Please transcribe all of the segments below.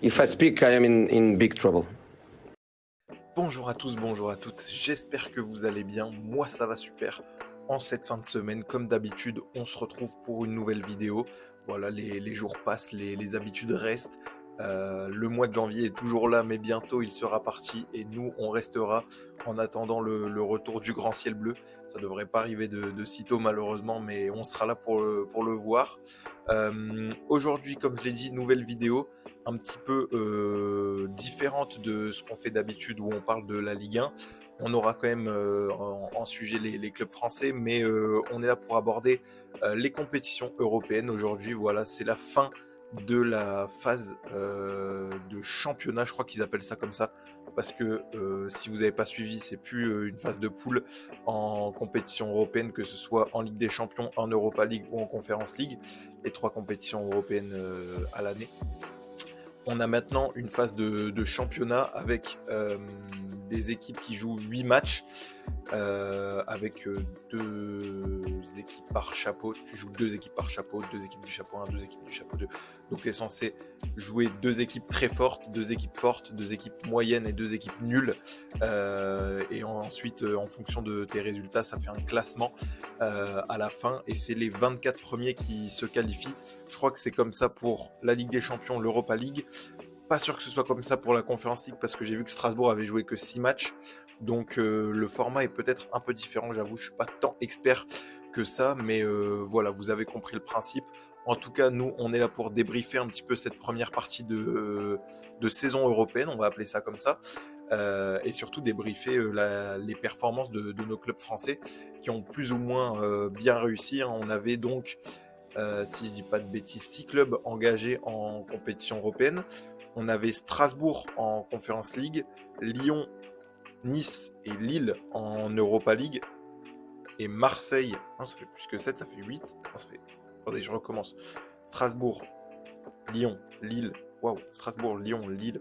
If I speak, I am in big trouble. Bonjour à tous, bonjour à toutes, j'espère que vous allez bien, moi ça va super. En cette fin de semaine, comme d'habitude, on se retrouve pour une nouvelle vidéo. Voilà, les jours passent, les habitudes restent. Le mois de janvier est toujours là, mais bientôt il sera parti et nous on restera en attendant le retour du grand ciel bleu. Ça devrait pas arriver de sitôt malheureusement, mais on sera là pour le voir. Aujourd'hui, comme je l'ai dit, nouvelle vidéo un petit peu différente de ce qu'on fait d'habitude où on parle de la Ligue 1. On aura quand même en sujet les clubs français, mais on est là pour aborder les compétitions européennes. Aujourd'hui, voilà, c'est la fin de la phase de championnat, je crois qu'ils appellent ça comme ça, parce que si vous n'avez pas suivi, c'est plus une phase de poule en compétition européenne, que ce soit en Ligue des Champions, en Europa League ou en Conference League, les 3 compétitions européennes à l'année. On a maintenant une phase de championnat avec des équipes qui jouent 8 matchs avec 2 équipes par chapeau. Tu joues 2 équipes par chapeau, 2 équipes du chapeau 1, 2 équipes du chapeau 2. Donc tu es censé jouer 2 équipes très fortes, 2 équipes fortes, 2 équipes moyennes et 2 équipes nulles. Et ensuite, en fonction de tes résultats, ça fait un classement à la fin. Et c'est les 24 premiers qui se qualifient. Je crois que c'est comme ça pour la Ligue des Champions, l'Europa League. Pas sûr que ce soit comme ça pour la Conference League parce que j'ai vu que Strasbourg avait joué que 6 matchs. Donc le format est peut-être un peu différent, j'avoue, je suis pas tant expert que ça, mais voilà, vous avez compris le principe. En tout cas, nous, on est là pour débriefer un petit peu cette première partie de saison européenne, on va appeler ça comme ça, et surtout débriefer les performances de nos clubs français qui ont plus ou moins bien réussi. On avait donc, si je dis pas de bêtises, 6 clubs engagés en compétition européenne. On avait Strasbourg en Conference League, Lyon, Nice et Lille en Europa League, et Marseille, non, ça fait plus que 7, ça fait 8, non, ça fait... Attendez, je recommence. Strasbourg, Lyon, Lille, waouh, Strasbourg, Lyon, Lille,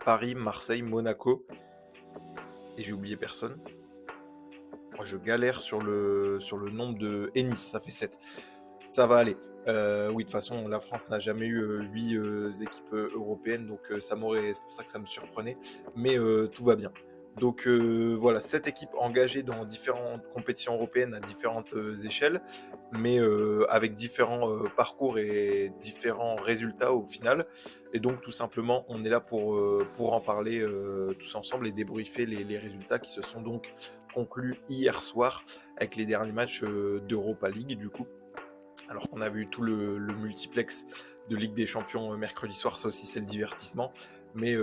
Paris, Marseille, Monaco, et j'ai oublié personne. Moi, je galère sur le nombre de... Et Nice, ça fait 7. Ça va aller. Oui, de toute façon, la France n'a jamais eu 8 équipes européennes, donc c'est pour ça que ça me surprenait. Mais tout va bien. Donc voilà, 7 équipes engagées dans différentes compétitions européennes à différentes échelles, mais avec différents parcours et différents résultats au final. Et donc tout simplement, on est là pour en parler tous ensemble et débriefer les résultats qui se sont donc conclus hier soir avec les derniers matchs d'Europa League du coup. Alors qu'on avait eu tout le multiplex de Ligue des Champions mercredi soir, ça aussi c'est le divertissement. Mais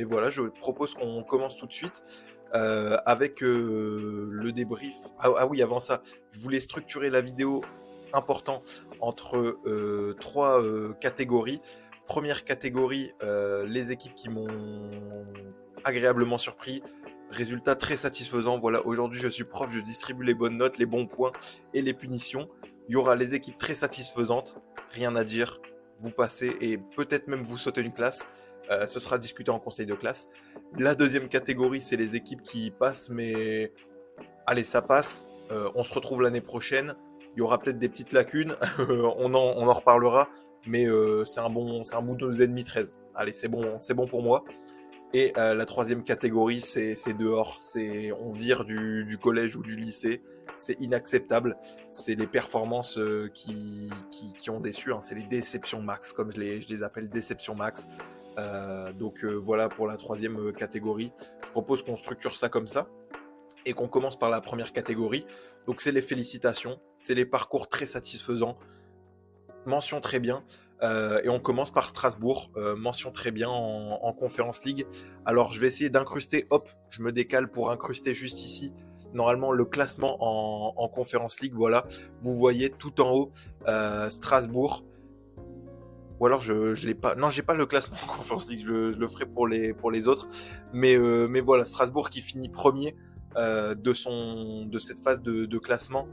voilà, je propose qu'on commence tout de suite avec le débrief. Ah oui, avant ça, je voulais structurer la vidéo important entre 3 catégories. Première catégorie, les équipes qui m'ont agréablement surpris. Résultat très satisfaisant. Voilà, aujourd'hui je suis prof, je distribue les bonnes notes, les bons points et les punitions. Il y aura les équipes très satisfaisantes, rien à dire, vous passez et peut-être même vous sautez une classe. Ce sera discuté en conseil de classe. La deuxième catégorie, c'est les équipes qui passent, mais allez, ça passe. On se retrouve l'année prochaine. Il y aura peut-être des petites lacunes, on en reparlera, mais c'est un bon 12,5-13. Allez, c'est bon pour moi. Et la troisième catégorie, c'est dehors, on vire du collège ou du lycée, c'est inacceptable, c'est les performances qui ont déçu, hein. C'est les déceptions max, comme je les appelle, déceptions max. Donc voilà pour la troisième catégorie. Je propose qu'on structure ça comme ça et qu'on commence par la première catégorie. Donc c'est les félicitations, c'est les parcours très satisfaisants, mention très bien. Et on commence par Strasbourg, mention très bien en Conference League. Alors je vais essayer d'incruster, hop, je me décale pour incruster juste ici. Normalement le classement en Conference League, voilà, vous voyez tout en haut, Strasbourg. Ou alors je l'ai pas, non j'ai pas le classement en Conference League, je le ferai pour les autres. Mais voilà, Strasbourg qui finit premier de cette phase de classement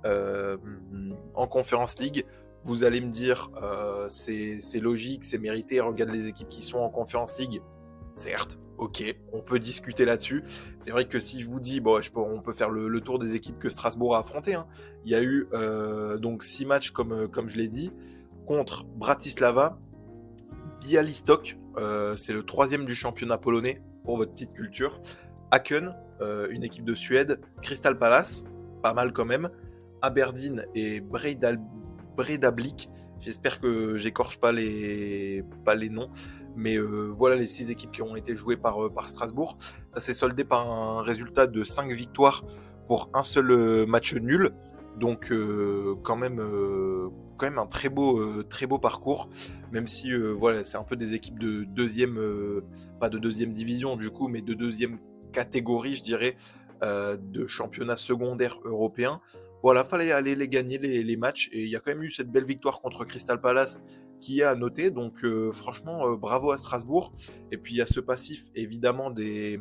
en Conference League. Vous allez me dire, c'est logique, c'est mérité, regarde les équipes qui sont en Conference League. Certes, ok, on peut discuter là-dessus. C'est vrai que si je vous dis, bon, on peut faire le tour des équipes que Strasbourg a affrontées, hein. Il y a eu donc 6 matchs, comme je l'ai dit, contre Bratislava, Bialystok, c'est le 3e du championnat polonais, pour votre petite culture. Haken, une équipe de Suède. Crystal Palace, pas mal quand même. Aberdeen et Breidablik. J'espère que j'écorche pas les noms. Mais voilà les 6 équipes qui ont été jouées par Strasbourg. Ça s'est soldé par un résultat de 5 victoires pour un seul match nul. Donc quand même un très beau parcours. Même si voilà, c'est un peu des équipes de deuxième, pas de deuxième division du coup, mais de deuxième catégorie, je dirais, de championnat secondaire européen. Voilà, fallait aller les gagner les matchs. Et il y a quand même eu cette belle victoire contre Crystal Palace qui est à noter. Donc franchement, bravo à Strasbourg. Et puis il y a ce passif évidemment des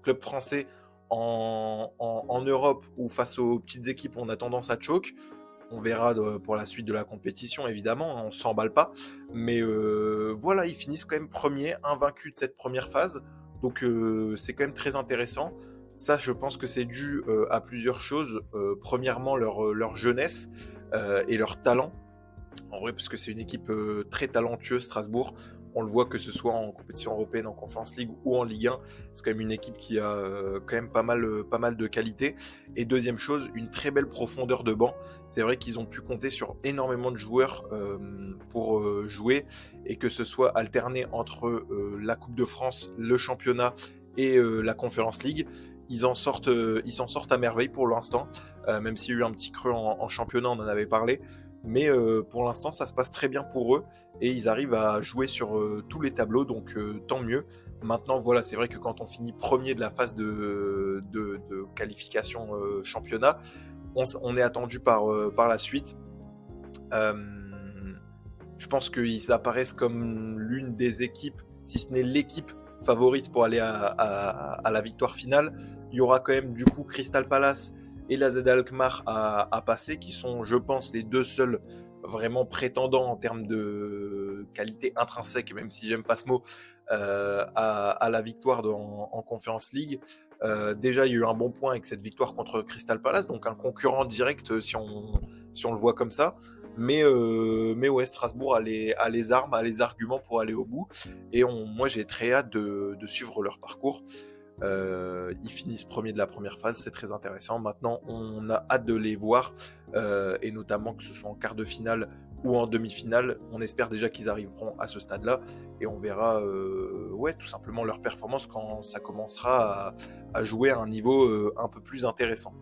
clubs français en Europe où face aux petites équipes on a tendance à choke. On verra pour la suite de la compétition évidemment, on s'emballe pas. Mais voilà, ils finissent quand même premiers, invaincus de cette première phase. Donc c'est quand même très intéressant. Ça, je pense que c'est dû à plusieurs choses. Premièrement, leur jeunesse et leur talent. En vrai, parce que c'est une équipe très talentueuse, Strasbourg. On le voit que ce soit en compétition européenne, en Conference League ou en Ligue 1. C'est quand même une équipe qui a quand même pas mal de qualité. Et deuxième chose, une très belle profondeur de banc. C'est vrai qu'ils ont pu compter sur énormément de joueurs pour jouer. Et que ce soit alterné entre la Coupe de France, le championnat et la Conference League. Ils s'en sortent à merveille pour l'instant. Même s'il y a eu un petit creux en championnat, on en avait parlé. Mais pour l'instant, ça se passe très bien pour eux et ils arrivent à jouer sur tous les tableaux, donc tant mieux. Maintenant, voilà, c'est vrai que quand on finit premier de la phase de qualification championnat, on est attendu par la suite. Je pense qu'ils apparaissent comme l'une des équipes, si ce n'est l'équipe favorite pour aller à la victoire finale. Il y aura quand même du coup Crystal Palace et la AZ Alkmaar à passer, qui sont, je pense, les deux seuls vraiment prétendants en termes de qualité intrinsèque, même si j'aime pas ce mot, à la victoire en Conference League. Déjà, il y a eu un bon point avec cette victoire contre Crystal Palace, donc un concurrent direct si on le voit comme ça. Mais ouais, Strasbourg a les armes, a les arguments pour aller au bout. Et moi, j'ai très hâte de suivre leur parcours. Ils finissent premiers de la première phase, c'est très intéressant. Maintenant, on a hâte de les voir, et notamment que ce soit en quart de finale ou en demi-finale. On espère déjà qu'ils arriveront à ce stade-là, et on verra ouais, tout simplement leur performance quand ça commencera à jouer à un niveau un peu plus intéressant.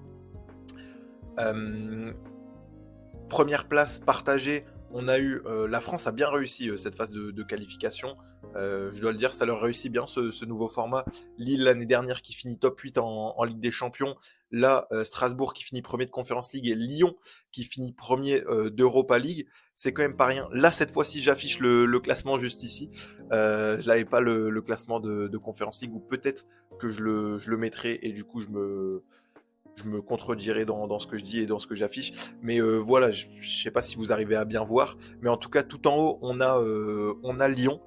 Première place partagée, on a eu la France a bien réussi cette phase de qualification. Je dois le dire, ça leur réussit bien ce nouveau format. Lille l'année dernière qui finit top 8 en Ligue des Champions. Là, Strasbourg qui finit premier de Conference League et Lyon qui finit premier d'Europa League. C'est quand même pas rien. Là, cette fois-ci, j'affiche le classement juste ici. Je n'avais pas le classement de Conference League, ou peut-être que je le mettrai et du coup je me contredirai dans ce que je dis et dans ce que j'affiche. Mais voilà, je ne sais pas si vous arrivez à bien voir. Mais en tout cas, tout en haut, on a Lyon,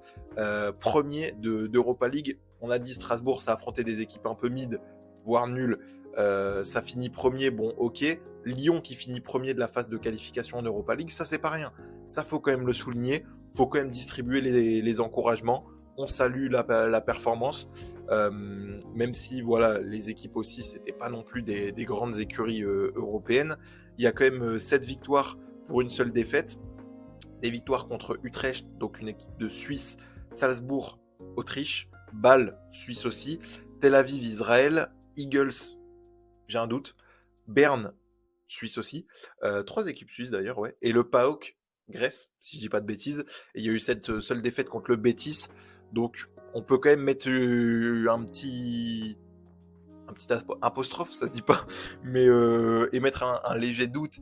premier d'Europa League. On a dit Strasbourg, ça a affronté des équipes un peu mid, voire nulles. Ça finit premier, bon, ok. Lyon qui finit premier de la phase de qualification en Europa League, ça c'est pas rien. Ça faut quand même le souligner. Faut quand même distribuer les encouragements. On salue la performance, même si voilà, les équipes aussi, c'était pas non plus des grandes écuries européennes. Il y a quand même 7 victoires pour une seule défaite. Des victoires contre Utrecht, donc une équipe de Suisse, Salzbourg, Autriche, Bâle, Suisse aussi, Tel Aviv, Israël, Eagles, j'ai un doute, Berne, Suisse aussi, 3 équipes suisses d'ailleurs, ouais, et le PAOK, Grèce, si je dis pas de bêtises. Et il y a eu cette seule défaite contre le Betis. Donc, on peut quand même mettre un petit apostrophe, ça se dit pas, mais émettre un léger doute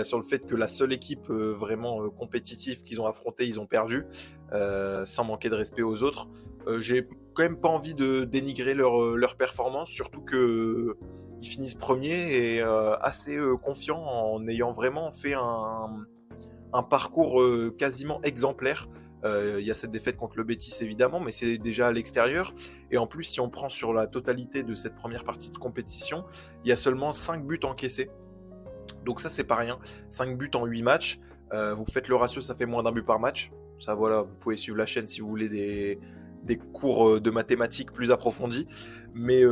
sur le fait que la seule équipe vraiment compétitive qu'ils ont affrontée, ils ont perdu, sans manquer de respect aux autres. J'ai quand même pas envie de dénigrer leur performance, surtout que ils finissent premiers et assez confiants en ayant vraiment fait un parcours quasiment exemplaire. Il y a cette défaite contre le Betis évidemment, mais c'est déjà à l'extérieur. Et en plus, si on prend sur la totalité de cette première partie de compétition, il y a seulement 5 buts encaissés. Donc ça, c'est pas rien. 5 buts en 8 matchs. Vous faites le ratio, ça fait moins d'un but par match. Ça, voilà, vous pouvez suivre la chaîne si vous voulez des cours de mathématiques plus approfondis. Mais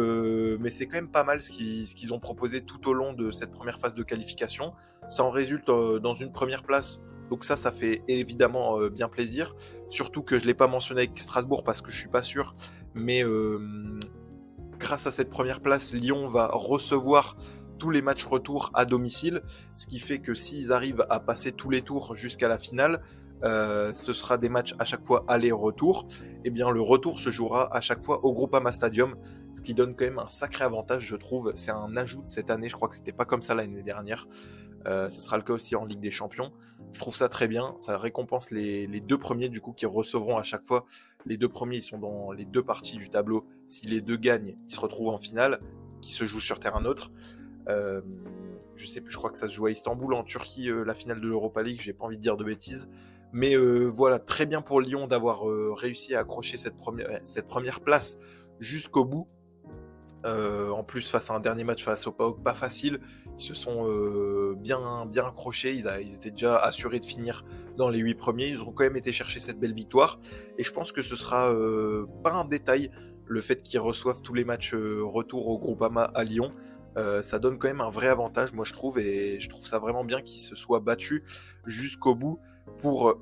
c'est quand même pas mal ce qu'ils ont proposé tout au long de cette première phase de qualification. Ça en résulte dans une première place. Donc ça fait évidemment bien plaisir. Surtout que je ne l'ai pas mentionné avec Strasbourg parce que je suis pas sûr. Mais grâce à cette première place, Lyon va recevoir tous les matchs retour à domicile. Ce qui fait que s'ils arrivent à passer tous les tours jusqu'à la finale, ce sera des matchs à chaque fois aller-retour. Et bien le retour se jouera à chaque fois au Groupama Stadium. Ce qui donne quand même un sacré avantage, je trouve. C'est un ajout de cette année. Je crois que c'était pas comme ça l'année dernière. Ce sera le cas aussi en Ligue des Champions. Je trouve ça très bien. Ça récompense les deux premiers du coup qui recevront à chaque fois. Les deux premiers, ils sont dans les deux parties du tableau. Si les deux gagnent, ils se retrouvent en finale, qui se joue sur terrain neutre. Je sais plus, je crois que ça se joue à Istanbul en Turquie, la finale de l'Europa League. J'ai pas envie de dire de bêtises. Mais voilà, très bien pour Lyon d'avoir réussi à accrocher cette première place jusqu'au bout. En plus, face à un dernier match face au PAOK, pas facile, ils se sont bien accrochés. Ils étaient déjà assurés de finir dans les 8 premiers. Ils ont quand même été chercher cette belle victoire. Et je pense que ce sera pas un détail, le fait qu'ils reçoivent tous les matchs retour au Groupama à Lyon. Ça donne quand même un vrai avantage, moi je trouve, et je trouve ça vraiment bien qu'ils se soient battus jusqu'au bout pour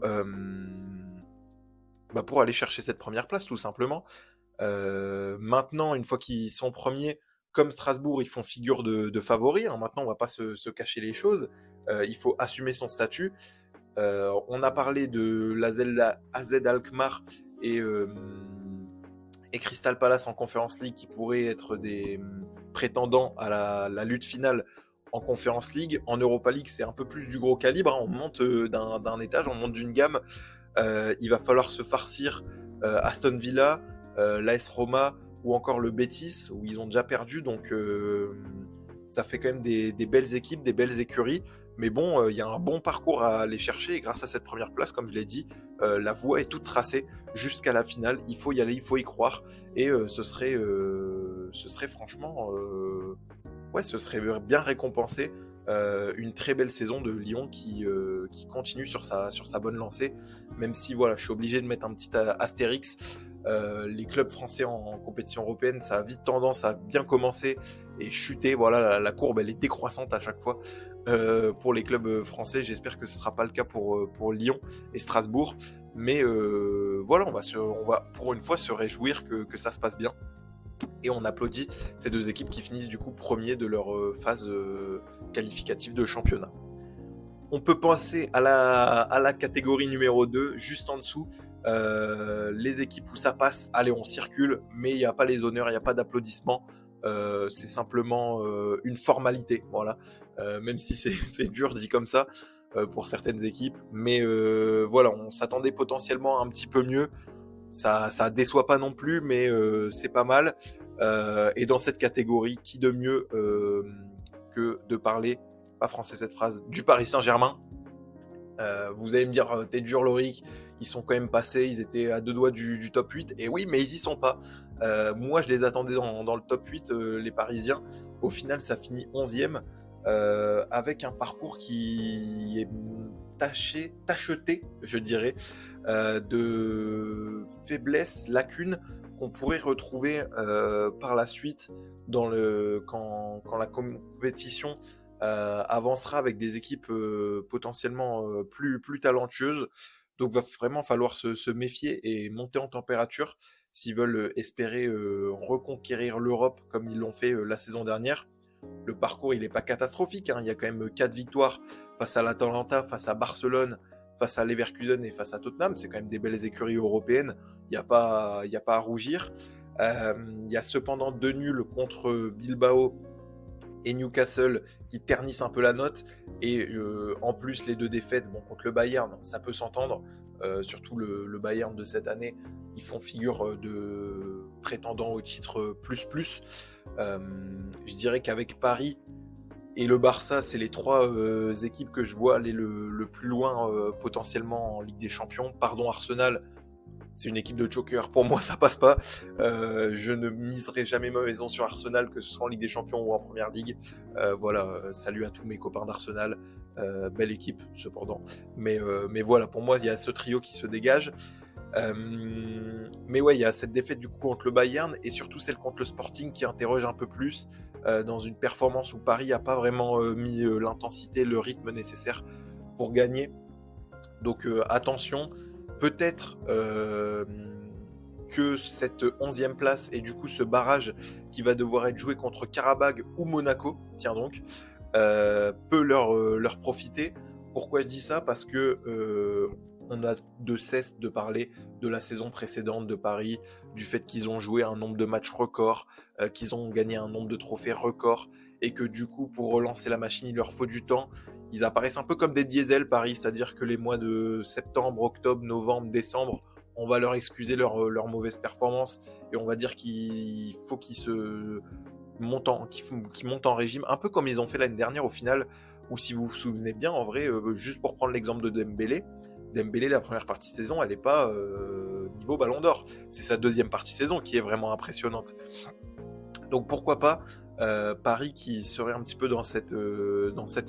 aller chercher cette première place, tout simplement. Maintenant, une fois qu'ils sont premiers, comme Strasbourg, ils font figure de favoris. Hein. Maintenant, on va pas se cacher les choses. Il faut assumer son statut. On a parlé de l'AZ Alkmaar et Crystal Palace en Conference League qui pourraient être des prétendants à la lutte finale en Conference League. En Europa League, c'est un peu plus du gros calibre. Hein. On monte d'un étage, on monte d'une gamme. Il va falloir se farcir Aston Villa, l'AS Roma ou encore le Betis, où ils ont déjà perdu. Donc ça fait quand même des belles équipes, des belles écuries. Mais bon, il y a un bon parcours à aller chercher. Et grâce à cette première place, comme je l'ai dit, la voie est toute tracée jusqu'à la finale. Il faut y aller, il faut y croire. Et ce serait franchement... ouais, ce serait bien récompensé. Une très belle saison de Lyon qui continue sur sa bonne lancée. Même si voilà, je suis obligé de mettre un petit astérix. Les clubs français en compétition européenne, ça a vite tendance à bien commencer et chuter. Voilà, la courbe, elle est décroissante à chaque fois pour les clubs français. J'espère que ce ne sera pas le cas pour Lyon et Strasbourg. Mais voilà, on va pour une fois se réjouir que ça se passe bien. Et on applaudit ces deux équipes qui finissent du coup premiers de leur phase qualificative de championnat. On peut passer à la catégorie numéro 2, juste en dessous. Les équipes où ça passe, allez, on circule, mais il n'y a pas les honneurs, il n'y a pas d'applaudissements. C'est simplement une formalité, voilà. Même si c'est dur dit comme ça pour certaines équipes. Mais voilà, on s'attendait potentiellement un petit peu mieux. Ça déçoit pas non plus, mais c'est pas mal. Et dans cette catégorie, qui de mieux que de parler, pas français cette phrase, du Paris Saint-Germain. Vous allez me dire, t'es dur Loïc, ils sont quand même passés, ils étaient à deux doigts du top 8. Et oui, mais ils y sont pas. Moi, je les attendais dans le top 8, les Parisiens. Au final, ça finit 11e, avec un parcours qui est tacheté, je dirais, de faiblesses, lacunes qu'on pourrait retrouver par la suite quand la compétition avancera avec des équipes potentiellement plus talentueuses. Donc va vraiment falloir se méfier et monter en température s'ils veulent espérer reconquérir l'Europe comme ils l'ont fait la saison dernière. Le parcours, il n'est pas catastrophique. Hein. Il y a quand même 4 victoires face à l'Atalanta, face à Barcelone, face à Leverkusen et face à Tottenham. C'est quand même des belles écuries européennes. Il n'y a pas à rougir. Il y a cependant 2 nuls contre Bilbao et Newcastle qui ternissent un peu la note. Et en plus, les 2 défaites contre le Bayern, ça peut s'entendre. Surtout le Bayern de cette année, ils font figure de prétendants au titre plus. Je dirais qu'avec Paris et le Barça, c'est les 3 équipes que je vois aller le plus loin potentiellement en Ligue des Champions. Pardon Arsenal, c'est une équipe de joker. Pour moi, ça passe pas. Je ne miserai jamais ma maison sur Arsenal, que ce soit en Ligue des Champions ou en Première Ligue. Voilà, salut à tous mes copains d'Arsenal. Belle équipe, cependant. Mais voilà, pour moi, il y a ce trio qui se dégage. Mais ouais, il y a cette défaite du coup contre le Bayern et surtout celle contre le Sporting qui interroge un peu plus dans une performance où Paris n'a pas vraiment mis l'intensité, le rythme nécessaire pour gagner. Donc attention, peut-être que cette 11e place et du coup ce barrage qui va devoir être joué contre Karabakh ou Monaco, tiens donc, peut leur profiter. Pourquoi je dis ça? Parce que on a de cesse de parler de la saison précédente de Paris, du fait qu'ils ont joué un nombre de matchs record, qu'ils ont gagné un nombre de trophées record, et que du coup, pour relancer la machine, il leur faut du temps. Ils apparaissent un peu comme des diesels, Paris, c'est-à-dire que les mois de septembre, octobre, novembre, décembre, on va leur excuser leur mauvaise performance, et on va dire qu'il faut qu'ils montent en régime, un peu comme ils ont fait l'année dernière au final, où si vous vous souvenez bien, en vrai, juste pour prendre l'exemple de Dembélé, la première partie de saison, elle n'est pas niveau Ballon d'Or. C'est sa deuxième partie de saison qui est vraiment impressionnante. Donc pourquoi pas Paris qui serait un petit peu dans cet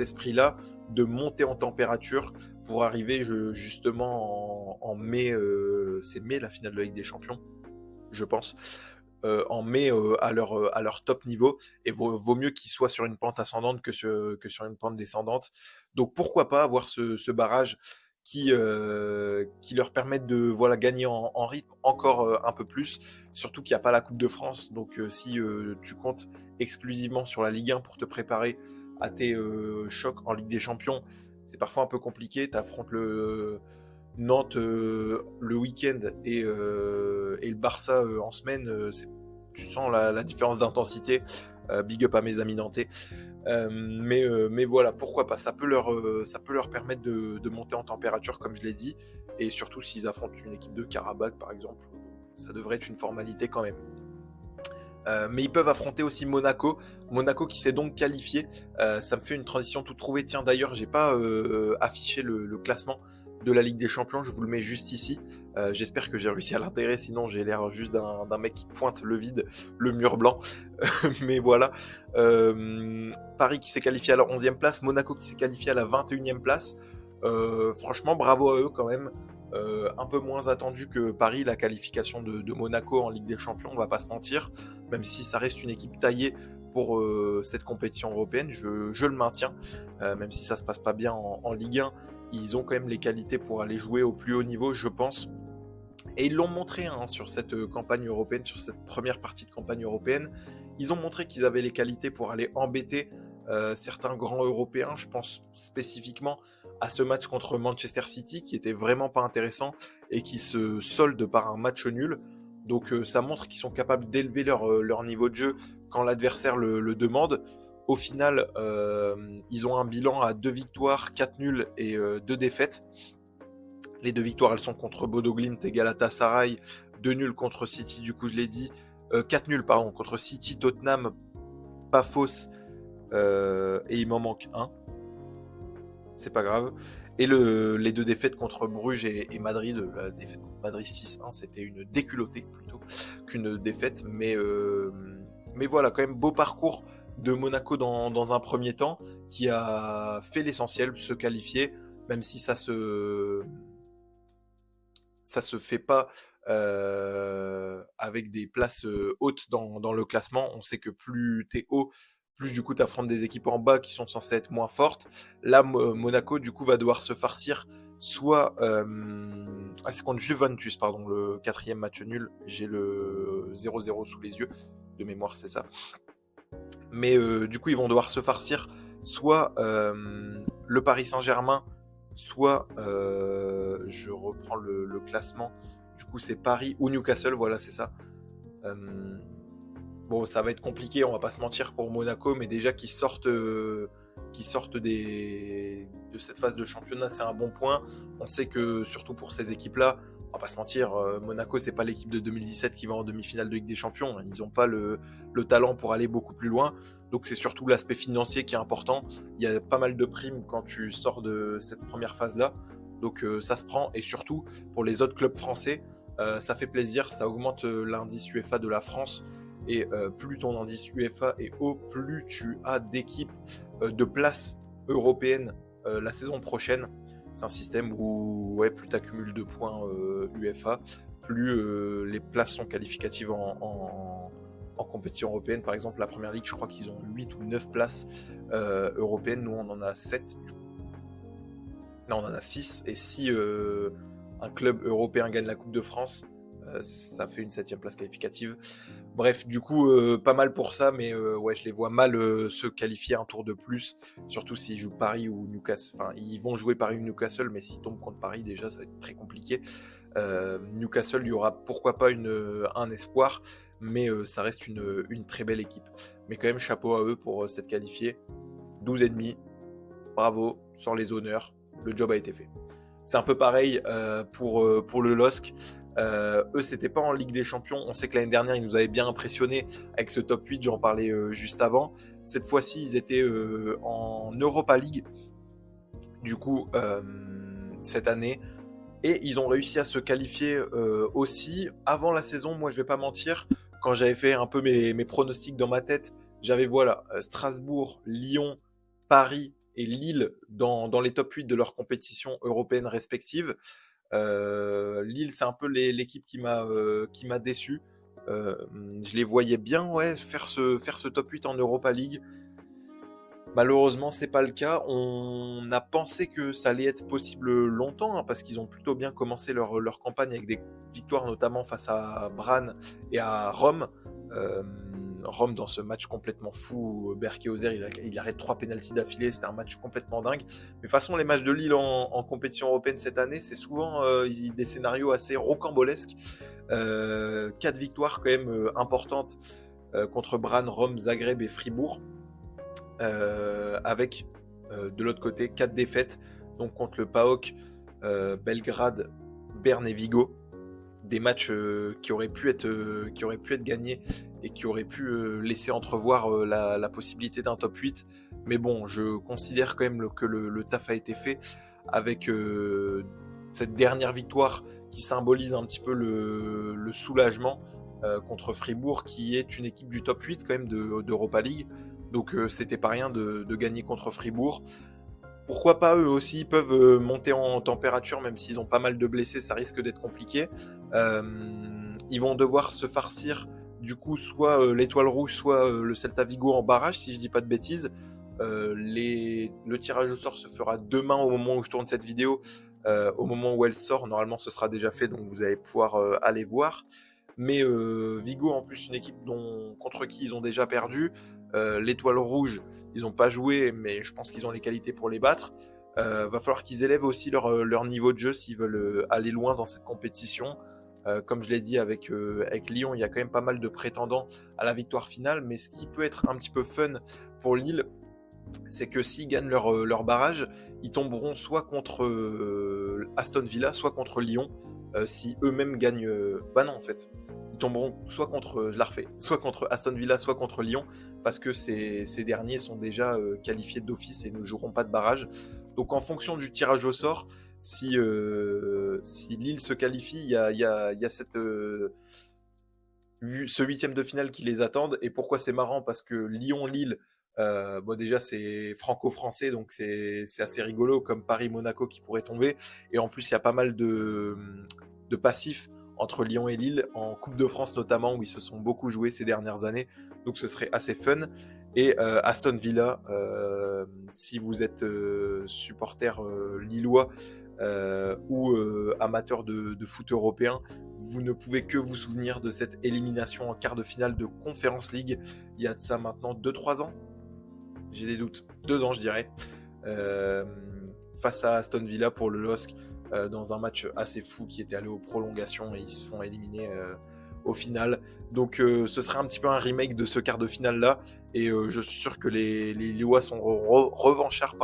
esprit-là de monter en température pour arriver justement en mai, c'est mai la finale de la Ligue des Champions, je pense, en mai à leur top niveau, et vaut mieux qu'ils soient sur une pente ascendante que sur une pente descendante. Donc pourquoi pas avoir ce barrage qui leur permettent de gagner en rythme encore un peu plus, surtout qu'il n'y a pas la Coupe de France, donc si tu comptes exclusivement sur la Ligue 1 pour te préparer à tes chocs en Ligue des Champions, c'est parfois un peu compliqué. Tu affrontes le Nantes le week-end et le Barça en semaine, tu sens la différence d'intensité. Big up à mes amis nantais. Mais voilà, pourquoi pas, ça peut leur permettre de monter en température, comme je l'ai dit, et surtout s'ils affrontent une équipe de Karabakh par exemple, ça devrait être une formalité quand même. Mais ils peuvent affronter aussi Monaco qui s'est donc qualifié. Ça me fait une transition toute trouvée. Tiens, d'ailleurs, j'ai pas affiché le classement de la Ligue des Champions, je vous le mets juste ici. J'espère que j'ai réussi à l'intégrer, sinon j'ai l'air juste d'un mec qui pointe le vide, le mur blanc. Mais voilà, Paris qui s'est qualifié à la 11e place, Monaco qui s'est qualifié à la 21e place. Franchement, bravo à eux quand même. Un peu moins attendu que Paris, la qualification de Monaco en Ligue des Champions, on va pas se mentir, même si ça reste une équipe taillée pour cette compétition européenne, je le maintiens, même si ça se passe pas bien en Ligue 1, ils ont quand même les qualités pour aller jouer au plus haut niveau, je pense. Et ils l'ont montré sur cette campagne européenne, sur cette première partie de campagne européenne. Ils ont montré qu'ils avaient les qualités pour aller embêter certains grands européens. Je pense spécifiquement à ce match contre Manchester City qui était vraiment pas intéressant et qui se solde par un match nul. Donc ça montre qu'ils sont capables d'élever leur niveau de jeu quand l'adversaire le demande. Au final, ils ont un bilan à 2 victoires, 4 nuls et 2 défaites. Les 2 victoires, elles sont contre Bodo Glimt et Galatasaray. 2 nuls contre City, du coup je l'ai dit. 4 nuls, pardon, contre City, Tottenham, Pafos, et il m'en manque un. C'est pas grave. Et les 2 défaites contre Bruges et Madrid. La défaite contre Madrid 6-1, c'était une déculottée plutôt qu'une défaite. Mais voilà, quand même beau parcours de Monaco dans un premier temps, qui a fait l'essentiel, se qualifier, même si ça se fait pas avec des places hautes dans le classement. On sait que plus t'es haut, plus du coup t'affrontes des équipes en bas qui sont censées être moins fortes. Là, Monaco du coup va devoir se farcir soit c'est contre Juventus, pardon, le 4e match nul. J'ai le 0-0 sous les yeux, de mémoire c'est ça. Mais du coup ils vont devoir se farcir soit le Paris Saint-Germain, soit je reprends le classement, du coup c'est Paris ou Newcastle, voilà c'est ça. Bon, ça va être compliqué, on va pas se mentir pour Monaco, mais déjà qu'ils sortent de cette phase de championnat, c'est un bon point. On sait que surtout pour ces équipes-là, on va pas se mentir, Monaco c'est pas l'équipe de 2017 qui va en demi-finale de Ligue des Champions, ils n'ont pas le talent pour aller beaucoup plus loin, donc c'est surtout l'aspect financier qui est important. Il y a pas mal de primes quand tu sors de cette première phase-là, donc ça se prend, et surtout pour les autres clubs français, Ça fait plaisir, ça augmente l'indice UEFA de la France. Et plus ton indice UEFA est haut, plus tu as d'équipes de places européennes la saison prochaine. C'est un système où plus tu accumules de points UEFA, plus les places sont qualificatives en compétition européenne. Par exemple, la Première Ligue, je crois qu'ils ont 8 ou 9 places européennes. Nous, on en a 7. Non, on en a 6. Et si un club européen gagne la Coupe de France, ça fait une 7e place qualificative. Bref, du coup, pas mal pour ça, mais je les vois mal se qualifier un tour de plus, surtout s'ils jouent Paris ou Newcastle. Enfin, ils vont jouer Paris ou Newcastle, mais s'ils tombent contre Paris, déjà, ça va être très compliqué. Newcastle, il y aura pourquoi pas un espoir, mais ça reste une très belle équipe. Mais quand même, chapeau à eux pour s'être qualifiés. 12,5, bravo, sans les honneurs, le job a été fait. C'est un peu pareil pour le LOSC. Eux, c'était pas en Ligue des Champions. On sait que l'année dernière, ils nous avaient bien impressionnés avec ce top 8, j'en parlais juste avant. Cette fois-ci, ils étaient en Europa League, du coup, cette année. Et ils ont réussi à se qualifier aussi. Avant la saison, moi, je vais pas mentir, quand j'avais fait un peu mes pronostics dans ma tête, j'avais Strasbourg, Lyon, Paris et Lille dans les top 8 de leurs compétitions européennes respectives. Lille, c'est un peu l'équipe qui m'a déçu. Je les voyais bien faire ce top 8 en Europa League. Malheureusement, c'est pas le cas. On a pensé que ça allait être possible longtemps, parce qu'ils ont plutôt bien commencé leur campagne avec des victoires, notamment face à Brann et à Rome. Rome, dans ce match complètement fou, Berke Ozer, il arrête 3 pénaltys d'affilée, c'était un match complètement dingue. Mais de toute façon, les matchs de Lille en compétition européenne cette année, c'est souvent des scénarios assez rocambolesques. 4 victoires quand même importantes contre Brann, Rome, Zagreb et Fribourg. Avec de l'autre côté 4 défaites, donc contre le PAOK, Belgrade, Berne et Vigo. Des matchs qui auraient pu être gagnés et qui auraient pu laisser entrevoir la possibilité d'un top 8. Mais bon, je considère quand même que le taf a été fait avec cette dernière victoire qui symbolise un petit peu le soulagement contre Fribourg, qui est une équipe du top 8 quand même d'Europa League. Donc c'était pas rien de gagner contre Fribourg. Pourquoi pas, eux aussi peuvent monter en température, même s'ils ont pas mal de blessés, ça risque d'être compliqué. Ils vont devoir se farcir, du coup, soit l'Étoile Rouge, soit le Celta Vigo en barrage, si je dis pas de bêtises. Le tirage au sort se fera demain au moment où je tourne cette vidéo. Au moment où elle sort, normalement ce sera déjà fait, donc vous allez pouvoir aller voir. Mais Vigo, en plus, une équipe contre qui ils ont déjà perdu. L'Étoile Rouge, ils n'ont pas joué, mais je pense qu'ils ont les qualités pour les battre. Va falloir qu'ils élèvent aussi leur niveau de jeu s'ils veulent aller loin dans cette compétition. Comme je l'ai dit avec Lyon, il y a quand même pas mal de prétendants à la victoire finale. Mais ce qui peut être un petit peu fun pour Lille, c'est que s'ils gagnent leur barrage, ils tomberont soit contre Aston Villa, soit contre Lyon. Si eux-mêmes gagnent... Bah non, en fait. Ils tomberont soit contre, je la refais, soit contre Aston Villa, soit contre Lyon, parce que ces derniers sont déjà qualifiés d'office et ne joueront pas de barrage. Donc en fonction du tirage au sort, si Lille se qualifie, il y a ce 8e de finale qui les attendent. Et pourquoi c'est marrant? Parce que Lyon-Lille, déjà c'est franco-français, donc c'est assez rigolo, comme Paris-Monaco qui pourrait tomber. Et en plus, il y a pas mal de passifs entre Lyon et Lille, en Coupe de France notamment, où ils se sont beaucoup joués ces dernières années. Donc ce serait assez fun. Et Aston Villa, si vous êtes supporter lillois ou amateur de foot européen, vous ne pouvez que vous souvenir de cette élimination en quart de finale de Conference League, il y a de ça maintenant 2-3 ans. J'ai des doutes, 2 ans je dirais, face à Aston Villa pour le LOSC, dans un match assez fou qui était allé aux prolongations et ils se font éliminer au final. Donc ce serait un petit peu un remake de ce quart de finale là, et je suis sûr que les Lillois sont revanchards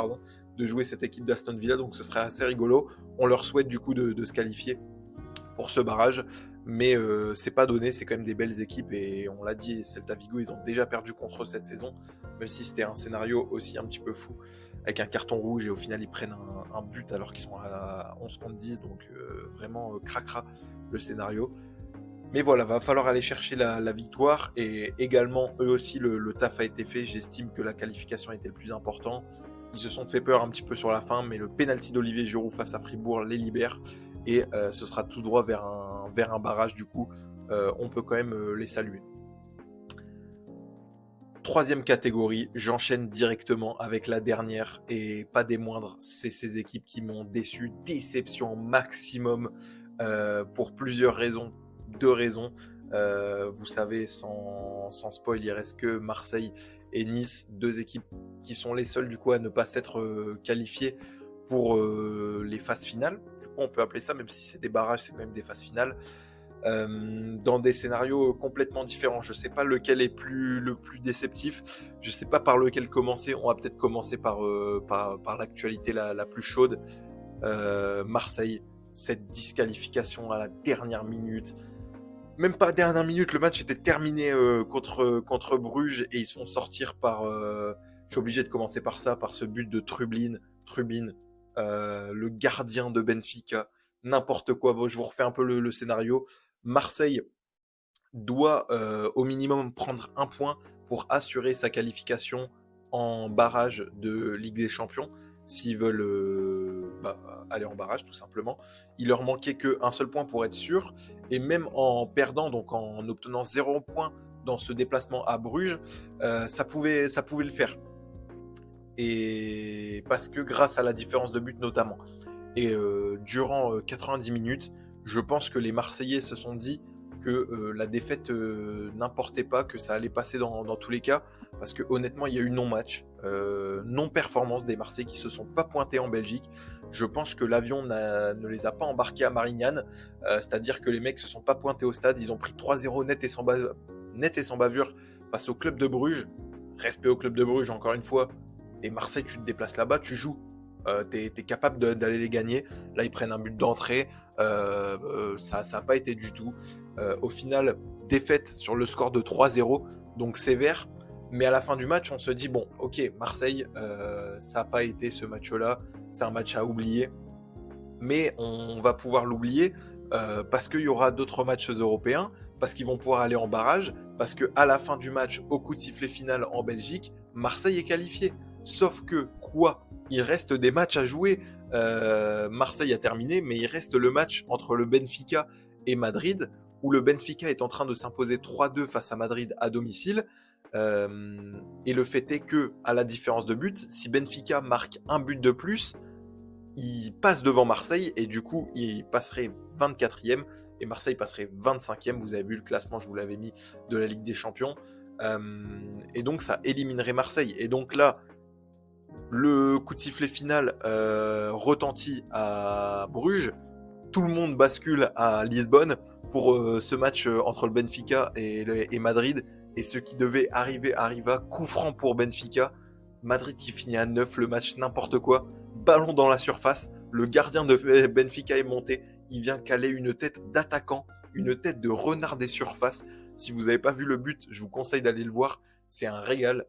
de jouer cette équipe d'Aston Villa, donc ce serait assez rigolo. On leur souhaite du coup de se qualifier pour ce barrage, mais c'est pas donné, c'est quand même des belles équipes, et on l'a dit, Celta Vigo, ils ont déjà perdu contre eux cette saison, même si c'était un scénario aussi un petit peu fou. avec un carton rouge, et au final ils prennent un but alors qu'ils sont à 11 contre 10, donc vraiment cracra le scénario. Mais voilà, va falloir aller chercher la victoire, et également eux aussi le taf a été fait. J'estime que la qualification était le plus important. Ils se sont fait peur un petit peu sur la fin, mais le pénalty d'Olivier Giroud face à Fribourg les libère, et ce sera tout droit vers un barrage. Du coup, on peut quand même les saluer. Troisième catégorie, j'enchaîne directement avec la dernière et pas des moindres. C'est ces équipes qui m'ont déçu, déception maximum, pour plusieurs raisons. Deux raisons. Vous savez, sans spoil, il reste que Marseille et Nice, deux équipes qui sont les seules du coup à ne pas s'être qualifiées pour les phases finales. Du coup, on peut appeler ça, même si c'est des barrages, c'est quand même des phases finales. Dans des scénarios complètement différents. Je sais pas lequel est le plus déceptif. Je sais pas par lequel commencer. On va peut-être commencer par l'actualité la plus chaude. Marseille, cette disqualification à la dernière minute. Même pas dernière minute, le match était terminé contre Bruges, et ils se font sortir par... je suis obligé de commencer par ça, par ce but de Trublin, le gardien de Benfica. N'importe quoi. Bon, je vous refais un peu le scénario. Marseille doit au minimum prendre un point pour assurer sa qualification en barrage de Ligue des Champions, s'ils veulent aller en barrage tout simplement. Il leur manquait qu'un seul point pour être sûr, et même en perdant, donc en obtenant 0 point dans ce déplacement à Bruges, ça pouvait le faire. Et parce que grâce à la différence de but notamment. Et durant 90 minutes, je pense que les Marseillais se sont dit que la défaite n'importait pas, que ça allait passer dans tous les cas, parce que honnêtement, il y a eu non-match, non-performance des Marseillais qui se sont pas pointés en Belgique. Je pense que l'avion ne les a pas embarqués à Marignane, c'est-à-dire que les mecs se sont pas pointés au stade, ils ont pris 3-0 net et sans bavure face au club de Bruges. Respect au club de Bruges, encore une fois. Et Marseille, tu te déplaces là-bas, tu joues. T'es capable d'aller les gagner. Là, ils prennent un but d'entrée. Ça n'a pas été du tout. Au final, défaite sur le score de 3-0, donc sévère. Mais à la fin du match, on se dit, bon, ok, Marseille, ça n'a pas été ce match-là. C'est un match à oublier. Mais on va pouvoir l'oublier parce qu'il y aura d'autres matchs européens, parce qu'ils vont pouvoir aller en barrage, parce qu'à la fin du match, au coup de sifflet final en Belgique, Marseille est qualifié. Sauf que, quoi ? Il reste des matchs à jouer. Marseille a terminé, mais il reste le match entre le Benfica et Madrid, où le Benfica est en train de s'imposer 3-2 face à Madrid à domicile. Et le fait est que, à la différence de but, si Benfica marque un but de plus, il passe devant Marseille, et du coup, il passerait 24e, et Marseille passerait 25e. Vous avez vu le classement, je vous l'avais mis, de la Ligue des Champions. Et donc, ça éliminerait Marseille. Et donc là, le coup de sifflet final retentit à Bruges. Tout le monde bascule à Lisbonne pour ce match entre le Benfica et Madrid. Et ce qui devait arriva. Coup franc pour Benfica. Madrid qui finit à 9, le match n'importe quoi. Ballon dans la surface. Le gardien de Benfica est monté. Il vient caler une tête d'attaquant, une tête de renard des surfaces. Si vous n'avez pas vu le but, je vous conseille d'aller le voir. C'est un régal.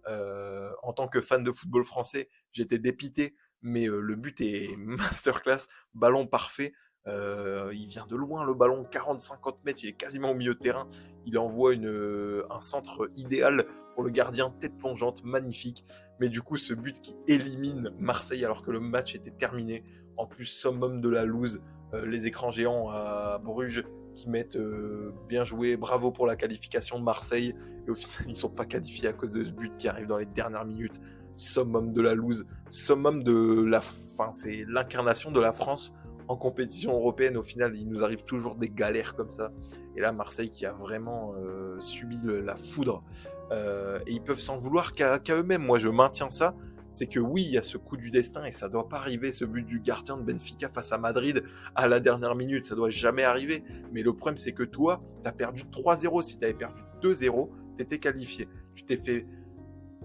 En tant que fan de football français, j'étais dépité, mais le but est masterclass. Ballon parfait. Il vient de loin, le ballon, 40-50 mètres, il est quasiment au milieu de terrain. Il envoie un centre idéal pour le gardien, tête plongeante, magnifique. Mais du coup, ce but qui élimine Marseille alors que le match était terminé. En plus, summum de la loose, les écrans géants à Bruges qui mettent bien joué, bravo pour la qualification de Marseille. Et au final, ils ne sont pas qualifiés à cause de ce but qui arrive dans les dernières minutes. Summum de la loose, summum de la... Enfin, c'est l'incarnation de la France en compétition européenne. Au final, il nous arrive toujours des galères comme ça. Et là, Marseille qui a vraiment subi la foudre. Et ils peuvent s'en vouloir qu'à eux-mêmes. Moi, je maintiens ça. C'est que oui, il y a ce coup du destin et ça doit pas arriver, ce but du gardien de Benfica face à Madrid à la dernière minute. Ça doit jamais arriver. Mais le problème, c'est que toi, tu as perdu 3-0. Si tu avais perdu 2-0, tu étais qualifié. Tu t'es fait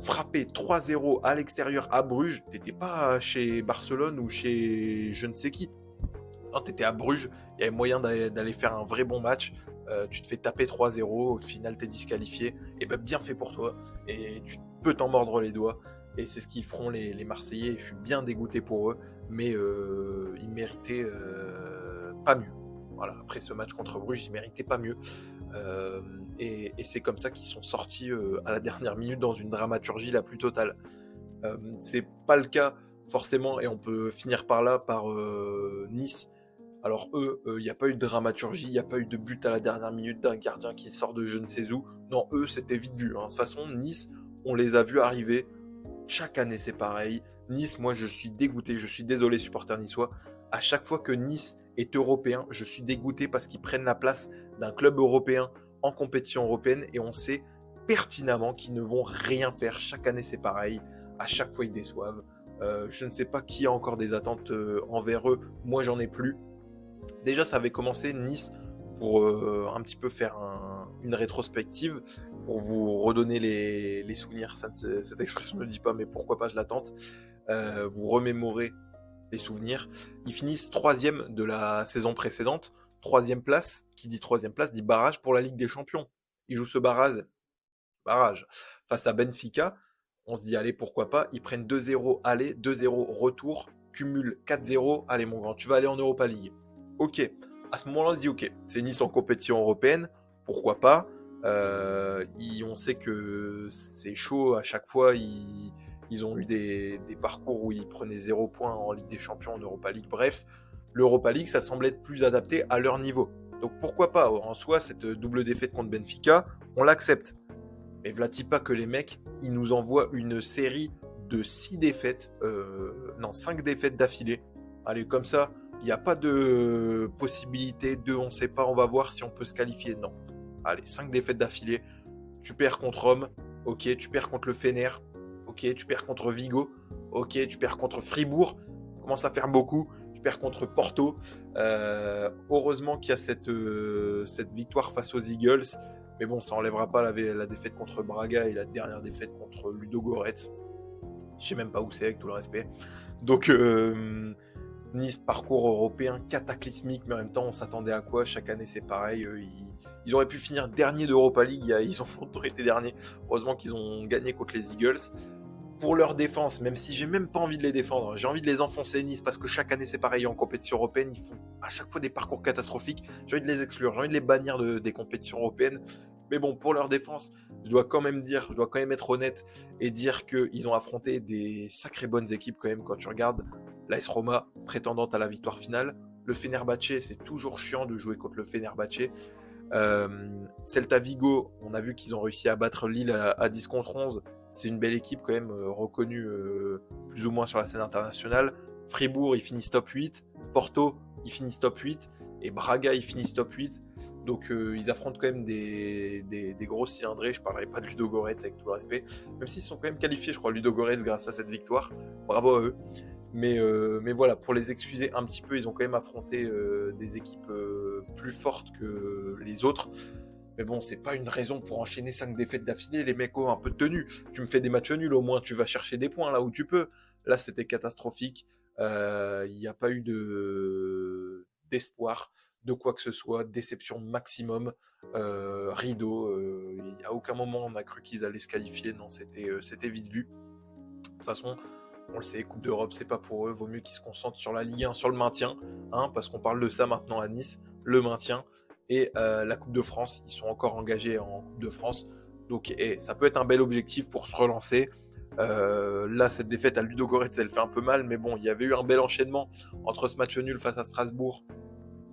frapper 3-0 à l'extérieur à Bruges. Tu n'étais pas chez Barcelone ou chez je ne sais qui. Non, tu étais à Bruges, il y avait moyen d'aller faire un vrai bon match. Tu te fais taper 3-0, au final tu es disqualifié. Et ben bien fait pour toi. Et tu peux t'en mordre les doigts. et c'est ce qu'ils feront les Marseillais. Je suis bien dégoûté pour eux, mais ils méritaient pas mieux. Voilà, après ce match contre Bruges, ils méritaient pas mieux. Et c'est comme ça qu'ils sont sortis à la dernière minute dans une dramaturgie la plus totale. C'est pas le cas forcément, et on peut finir par là, par Nice. Alors eux, il n'y a pas eu de dramaturgie, il n'y a pas eu de but à la dernière minute d'un gardien qui sort de je ne sais où. Non, eux, c'était vite vu. De toute façon, Nice, on les a vus arriver. Chaque année, c'est pareil. Nice, moi, je suis dégoûté. Je suis désolé, supporter niçois. À chaque fois que Nice est européen, je suis dégoûté parce qu'ils prennent la place d'un club européen en compétition européenne, et on sait pertinemment qu'ils ne vont rien faire. Chaque année, c'est pareil. À chaque fois, ils déçoivent. Je ne sais pas qui a encore des attentes envers eux. Moi, j'en ai plus. Déjà, ça avait commencé Nice, pour un petit peu faire une rétrospective, pour vous redonner les souvenirs. Cette expression ne le dit pas, mais pourquoi pas, je la tente. Vous remémorer les souvenirs. Ils finissent troisième de la saison précédente. Troisième place, qui dit troisième place, dit barrage pour la Ligue des Champions. Ils jouent ce barrage face à Benfica. On se dit, allez, pourquoi pas. Ils prennent 2-0 aller, 2-0 retour, cumul 4-0. Allez, mon grand, tu vas aller en Europa League. Ok. À ce moment-là, on se dit, ok, c'est Nice en compétition européenne, pourquoi pas. On sait que c'est chaud à chaque fois. Ils ont eu des parcours où ils prenaient 0 points en Ligue des Champions, en Europa League. Bref, l'Europa League, ça semble être plus adapté à leur niveau. Donc pourquoi pas. En soi, cette double défaite contre Benfica, on l'accepte. Mais v'là-t-il pas que les mecs, ils nous envoient une série de 5 défaites d'affilée. Allez, comme ça, il n'y a pas de possibilité de on ne sait pas, on va voir si on peut se qualifier. Non. Allez, 5 défaites d'affilée. Tu perds contre Rome. Ok, tu perds contre le Fener. Ok, tu perds contre Vigo. Ok, tu perds contre Fribourg. Commence à faire beaucoup. Tu perds contre Porto. Heureusement qu'il y a cette victoire face aux Eagles. Mais bon, ça n'enlèvera pas la défaite contre Braga et la dernière défaite contre Ludogorets. Je sais même pas où c'est, avec tout le respect. Donc, Nice, parcours européen cataclysmique, mais en même temps, on s'attendait à quoi? Chaque année, c'est pareil. Ils auraient pu finir dernier d'Europa League. Ils ont été derniers. Heureusement qu'ils ont gagné contre les Eagles. Pour leur défense, même si j'ai même pas envie de les défendre, j'ai envie de les enfoncer, Nice, parce que chaque année c'est pareil en compétition européenne, ils font à chaque fois des parcours catastrophiques. J'ai envie de les exclure, j'ai envie de les bannir des compétitions européennes. Mais bon, pour leur défense, je dois quand même être honnête et dire qu'ils ont affronté des sacrées bonnes équipes quand même. Quand tu regardes l'AS Roma, prétendante à la victoire finale, le Fenerbahçe, c'est toujours chiant de jouer contre le Fenerbahçe. Celta Vigo, on a vu qu'ils ont réussi à battre Lille à 10 contre 11. C'est une belle équipe quand même, reconnue plus ou moins sur la scène internationale. Fribourg, ils finissent top 8. Porto, ils finissent top 8. Et Braga, ils finissent top 8. Donc ils affrontent quand même des gros cylindrés. Je ne parlerai pas de Ludogorets, avec tout le respect. Même s'ils sont quand même qualifiés, je crois, Ludogorets, grâce à cette victoire. Bravo à eux. Mais voilà, pour les excuser un petit peu, ils ont quand même affronté des équipes plus fortes que les autres. Mais bon, c'est pas une raison pour enchaîner 5 défaites d'affilée. Les mecs ont un peu de tenue. Tu me fais des matchs nuls, au moins tu vas chercher des points là où tu peux. Là, c'était catastrophique. Il n'y a pas eu d'espoir de quoi que ce soit. Déception maximum. Rideau. À aucun moment on a cru qu'ils allaient se qualifier. Non, c'était vite vu. De toute façon, on le sait, Coupe d'Europe, c'est pas pour eux. Vaut mieux qu'ils se concentrent sur la Ligue 1, sur le maintien. Parce qu'on parle de ça maintenant à Nice. Le maintien. Et la Coupe de France, ils sont encore engagés en Coupe de France. Donc ça peut être un bel objectif pour se relancer. Là, cette défaite à Ludogorets, elle fait un peu mal. Mais bon, il y avait eu un bel enchaînement entre ce match nul face à Strasbourg.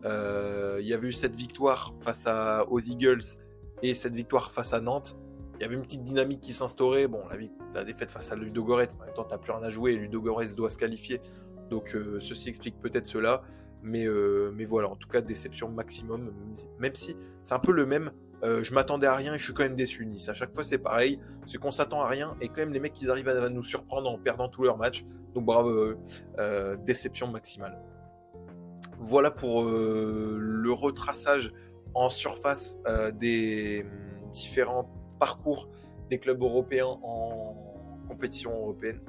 Il y avait eu cette victoire face aux Eagles et cette victoire face à Nantes. Il y avait une petite dynamique qui s'instaurait. Bon, la défaite face à Ludogorets, en même temps, tu n'as plus rien à jouer. Et Ludogorets doit se qualifier. Donc ceci explique peut-être cela. Mais voilà, en tout cas, déception maximum. Même si c'est un peu le même. Je m'attendais à rien et je suis quand même déçu. Nice, à chaque fois, c'est pareil. C'est qu'on s'attend à rien. Et quand même, les mecs, ils arrivent à nous surprendre en perdant tous leurs matchs. Donc bravo, déception maximale. Voilà pour le retraçage en surface des différents parcours des clubs européens en compétition européenne.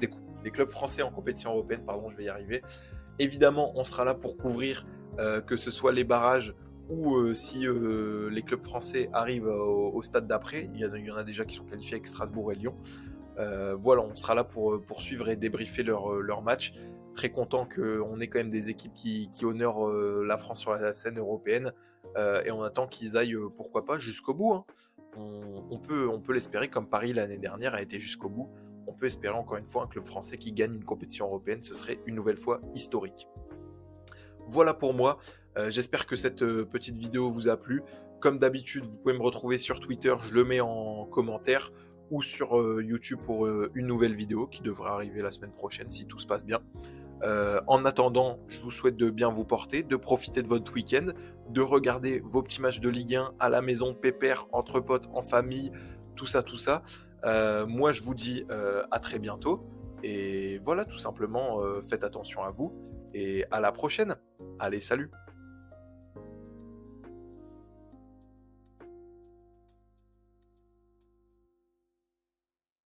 Des clubs français en compétition européenne, pardon, je vais y arriver. Évidemment, on sera là pour couvrir que ce soit les barrages ou si les clubs français arrivent au stade d'après. Il y en a déjà qui sont qualifiés avec Strasbourg et Lyon. Voilà, on sera là pour suivre et débriefer leur match. Très content qu'on ait quand même des équipes qui honorent la France sur la scène européenne, et on attend qu'ils aillent, pourquoi pas, jusqu'au bout, hein. On peut l'espérer, comme Paris l'année dernière a été jusqu'au bout. On peut espérer encore une fois un club français qui gagne une compétition européenne, ce serait une nouvelle fois historique. Voilà pour moi. J'espère que cette petite vidéo vous a plu. Comme d'habitude, vous pouvez me retrouver sur Twitter, je le mets en commentaire, ou sur YouTube pour une nouvelle vidéo qui devrait arriver la semaine prochaine si tout se passe bien. En attendant, je vous souhaite de bien vous porter, de profiter de votre week-end, de regarder vos petits matchs de Ligue 1 à la maison, pépère, entre potes, en famille, tout ça, tout ça. Moi, je vous dis à très bientôt. Et voilà, tout simplement, faites attention à vous et à la prochaine. Allez, salut!